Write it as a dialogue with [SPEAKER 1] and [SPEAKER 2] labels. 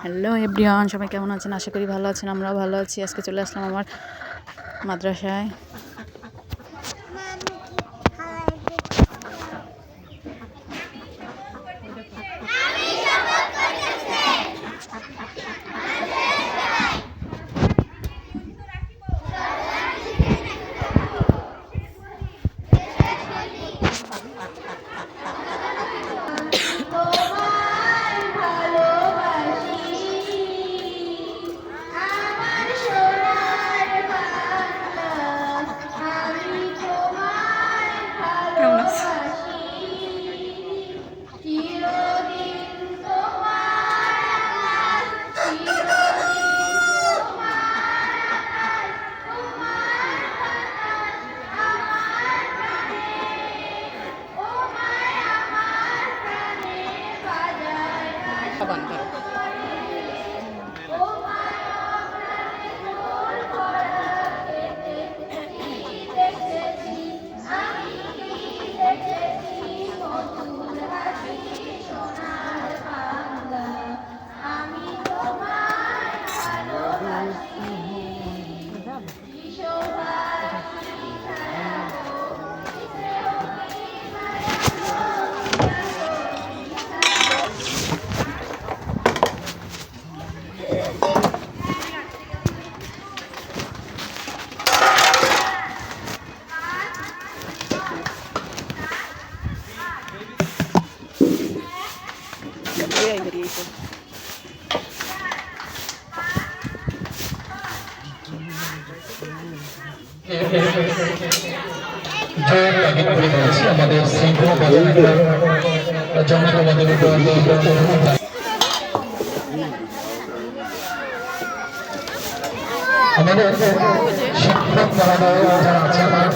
[SPEAKER 1] Hello everyone, সবাই কেমন আছেন? আশা করি ভালো আছেন। আমরাও ভালো আছি। আজকে চলে আসলাম আমার মাদ্রাসায়। কেমন আছে?
[SPEAKER 2] আমাদের শৃঙ্খলা বজায় রাখার জন্য তোমাদের উপর আমাদের শিক্ষক মহোদয় যারা আছে আমার